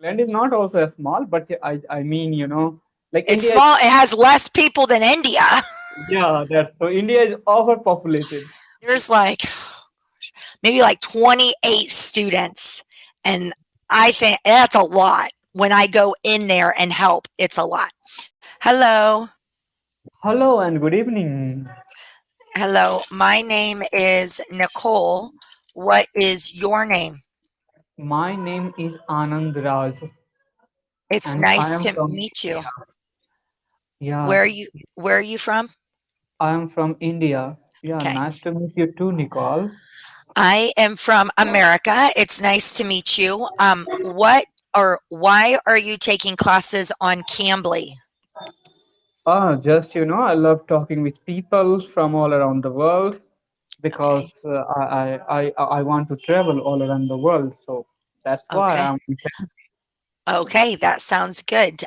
Land is not also a small, but I mean, like It's India is, small. It has less people than India. yeah, that's so India is overpopulated. There's like maybe like 28 students, and I think that's a lot. When I go in there and help, it's a lot. Hello. Hello and good evening. Hello. My name is Nicole. What is your name? My name is Anand Raj, It's and I nice am to from meet you. yeah, Where are you where are you from? I am from India. Yeah, Okay. nice to meet you too, Nicole. I am from America. It's nice to meet you. What or why are you taking classes on Cambly? Just I love talking with people from all around the world Okay. because I want to travel all around the world. So that's why Okay. I'm. Okay, that sounds good.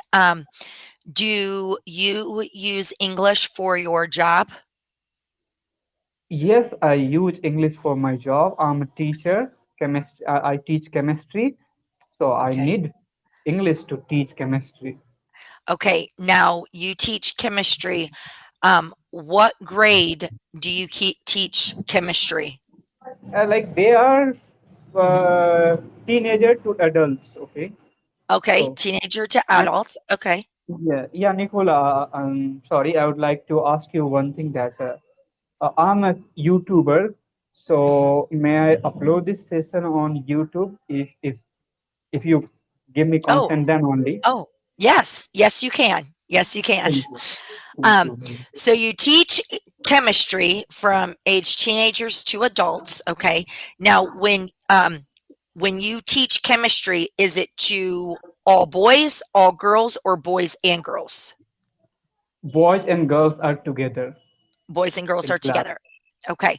Do you use English for your job? Yes, I use English for my job. I'm a teacher. Chemistry. I teach chemistry, so I Okay. need English to teach chemistry. Okay. Now you teach chemistry. What grade do you teach chemistry? Like they are teenager to adults. Okay, Okay, so teenager to and adults. Okay. yeah, Nicola. Sorry, I would like to ask you one thing that I'm a YouTuber. Mhm. So may I upload this session on YouTube if you give me Oh, consent, then only. oh, yes, yes, you can. Yes, you can. Thank you. Thank Um, you. so you teach chemistry from age teenagers to adults. Okay. Now, when you teach chemistry, is it to all boys, all girls, or boys and girls? Boys and girls are together Boys and girls in are class. together. Okay.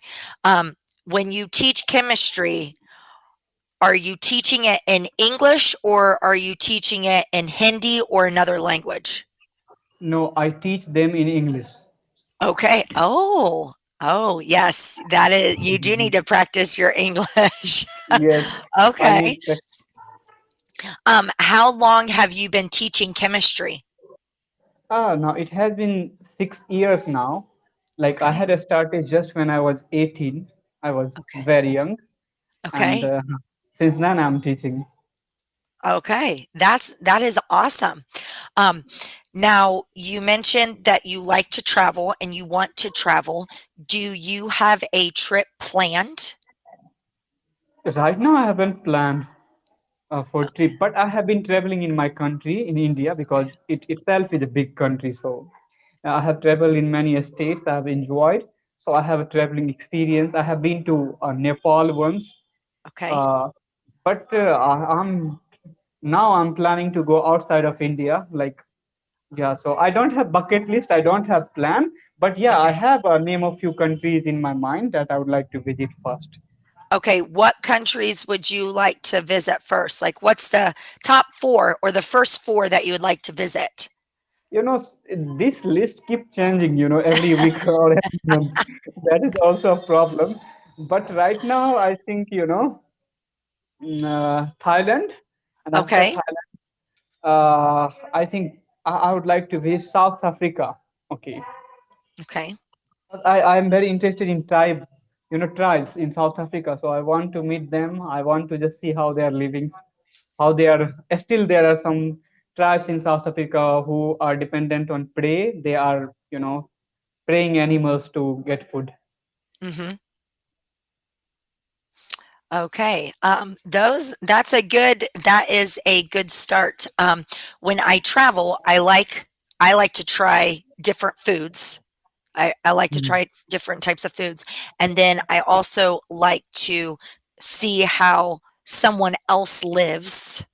When you teach chemistry, are you teaching it in English or are you teaching it in Hindi or another language? No, I teach them in English. Okay. Oh, oh, yes. That is, you do need Mhm. to practice your English. Yes, I Okay. need that. How long have you been teaching chemistry? Now it has been 6 years now. Like I Okay. had started just when I was 18. I was Okay. very young, and Okay. since then I'm teaching. Okay. That is awesome. Um, Now you mentioned that you like to travel and you want to travel. Do you have a trip planned? Right now, I haven't planned for Okay. trip, but I have been traveling in my country, in India, because it itself is a big country. So I have traveled in many states. I have enjoyed. So I have a traveling experience. I have been to Nepal once, Okay. uh, but I'm planning to go outside of India. Like yeah, so I don't have bucket list. I don't have plan, but yeah, I Okay. have a name of few countries in my mind that I would like to visit first. Okay. What countries would you like to visit first? Like, what's the top four or the first four that you would like to visit? This list keep changing, every week or every month. That is also a problem. But right now, I think, Thailand. And after Okay. Thailand, I think I would like to visit South Africa. Okay. Okay. I am very interested in tribes in South Africa. So I want to meet them. I want to just see how they are living, how they are. Still, there are some tribes in South Africa who are dependent on prey. They are, preying animals to get food. Mhm. Okay. That is a good start. When I travel, I like to try different foods. I like to Mm. try different types of foods. And then I also like to see how someone else lives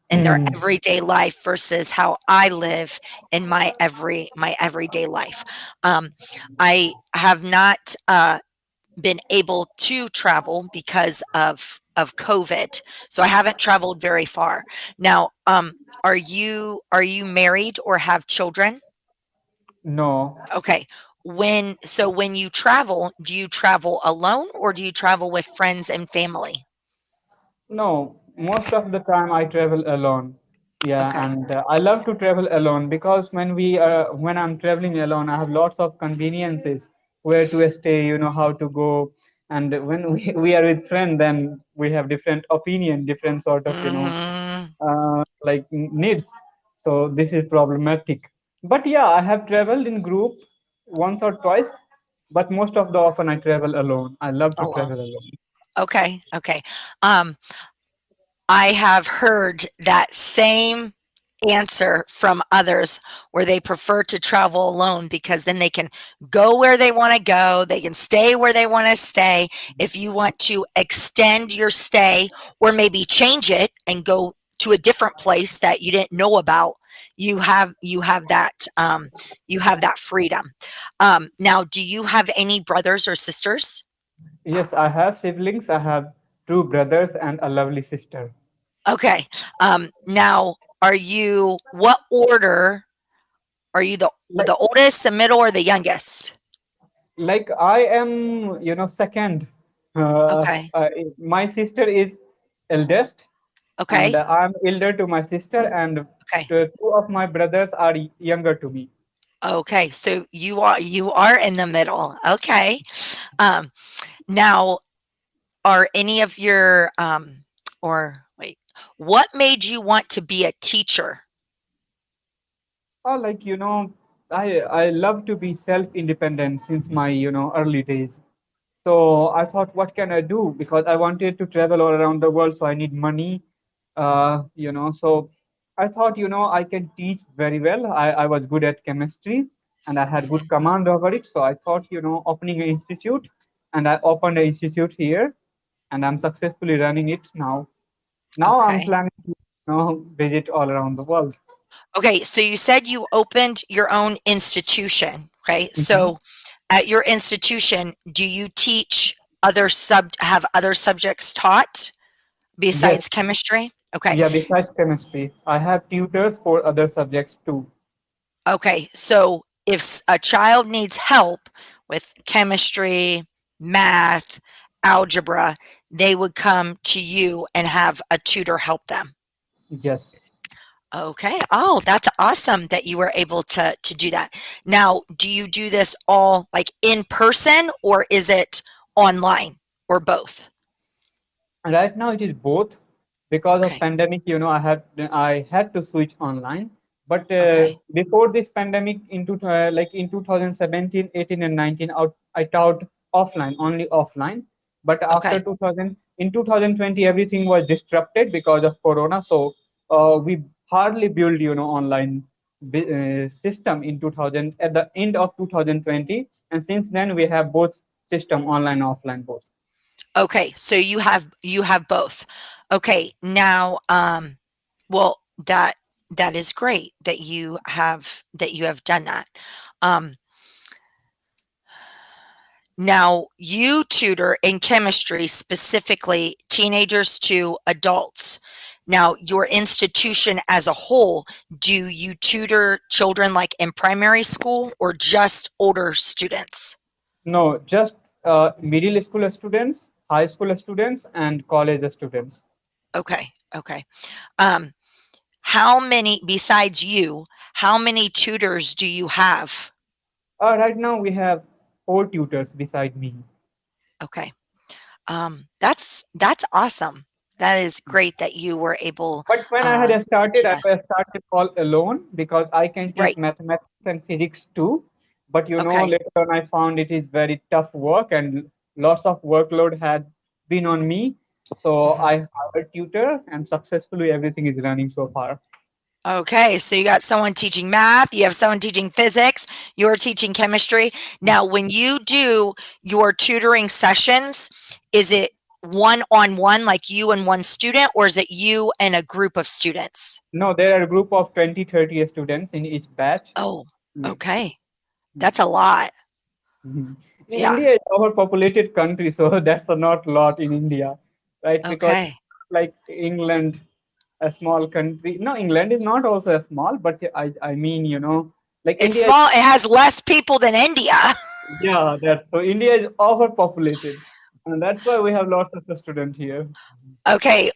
in their Mm. everyday life versus how I live in my everyday life. I have not been able to travel because of COVID. So I haven't traveled very far. Now, are you married or have children? No, Okay. When you travel, do you travel alone or do you travel with friends and family? no. Most of the time I travel alone. Yeah, Okay. and I love to travel alone because when I'm traveling alone, I have lots of conveniences, where to stay, how to go. And when we are with friends, then we have different opinion, different sort of, Mhm. like needs. So this is problematic. But yeah, I have traveled in group once or twice, but most of the often I travel alone. I love to Alone. travel alone. Okay, okay. Um, I have heard that same answer from others where they prefer to travel alone because then they can go where they want to go, they can stay where they want to stay. If you want to extend your stay or maybe change it and go to a different place that you didn't know about, you have that freedom. Now, do you have any brothers or sisters? Yes, I have siblings. I have two brothers and a lovely sister. Okay. Now, are you what order are you Like, the oldest, the middle, or the youngest? like I am, second. Uh, Okay. uh, my sister is eldest, and Okay. I'm elder to my sister, and Okay. two of my brothers are younger to me. Okay. So you are in the middle. Okay. Um, now, are any of your or wait, what made you want to be a teacher? Like, I love to be self-independent since my, early days. So I thought, what can I do? Because I wanted to travel all around the world, so I need money. So I thought, I can teach very well. I was good at chemistry and I had good command over it. So I thought, opening an institute, and I opened an institute here, and I'm successfully running it now. Now I'm Okay. planning to, visit all around the world. Okay. So you said you opened your own institution. Okay. Mhm. So at your institution, do you teach have other subjects taught Yes. besides chemistry? Okay. Yeah, besides chemistry, I have tutors for other subjects too. Okay. So if a child needs help with chemistry, math, algebra, they would come to you and have a tutor help them. Yes. Okay. Oh, that's awesome that you were able to do that. Now, do you do this all like in person or is it online or both? Right now it is both. Because of Okay. pandemic, I had to switch online. But Okay. before this pandemic, in 2017, 18, and 19, I taught offline, only offline. But after Okay. 2000, in 2020, everything was disrupted because of Corona. So we hardly build, online system in 2000 at the end of 2020, and since then we have both system, online, offline, both. Okay. So you have both. Okay. Now, well, that is great that you have done that. Um, Now, you tutor in chemistry, specifically teenagers to adults. Now, your institution as a whole, do you tutor children like in primary school or just older students? No, just middle school students, high school students, and college students. Okay, okay. Um, how many, besides you, how many tutors do you have? Right now, we have four tutors beside me. Okay. That's awesome. That is great that you were able But when I had to do started, I that. was started all alone because I can teach Right. mathematics and physics too. But Okay. later on, I found it is very tough work and lots of workload had been on me. So Mhm. I hired a tutor, and successfully everything is running so far. Okay, so you got someone teaching math, you have someone teaching physics, you're teaching chemistry. Now, when you do your tutoring sessions, is it one on one, like you and one student, or is it you and a group of students? No, there are a group of 20, 30 students in each batch. Oh, Yeah. okay. That's a lot. Mhm. In Yeah. India, it's overpopulated country, so that's a not lot in India, right? Because Okay. like England, a small country. No, England is not also a small, but I mean, like It's India. small, it has less people than India. Yeah, that's so India is overpopulated. And that's why we have lots of students here. Okay,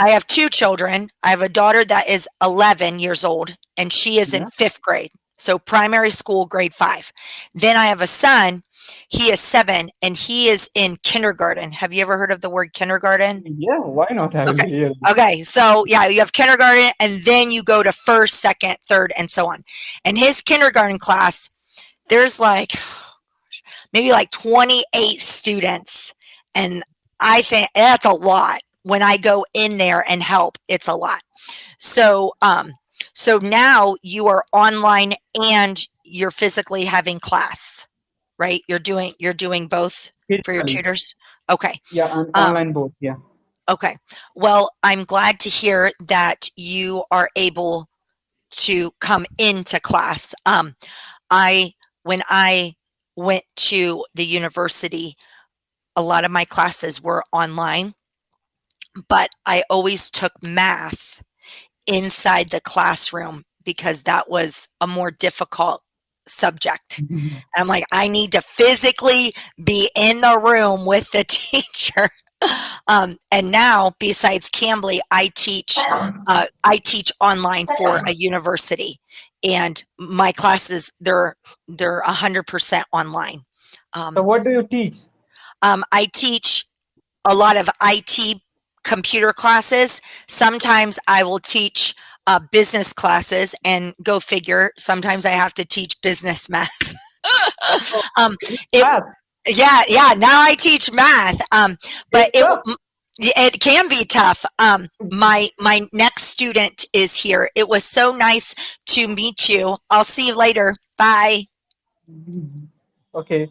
I have two children. I have a daughter that is 11 years old, and she is in Yeah. fifth grade. So primary school, grade 5. Then I have a son. He is 7, and he is in kindergarten. Have you ever heard of the word kindergarten? Yeah, why not? I will Okay. hear. Okay. So yeah, you have kindergarten, and then you go to first, second, third, and so on. And his kindergarten class, there's like maybe like 28 students, and I think that's a lot. When I go in there and help, it's a lot. So, so now you are online and you're physically having class, right? You're doing both for your Physically. tutors. Okay. Yeah, and Um, online both. Yeah. okay. Well, I'm glad to hear that you are able to come into class. I when I went to the university, a lot of my classes were online, but I always took math inside the classroom because that was a more difficult subject. And I'm like, I need to physically be in the room with the teacher. And now, besides Cambly, I teach online for a university, and my classes they're 100% online. So Um, what do you teach? I teach a lot of IT computer classes. Sometimes I will teach business classes, and go figure, sometimes I have to teach business math. Oh, um, it's it, math. yeah, now I teach math, but It's tough. it can be tough. My next student is here. It was so nice to meet you. I'll see you later. Bye. Okay.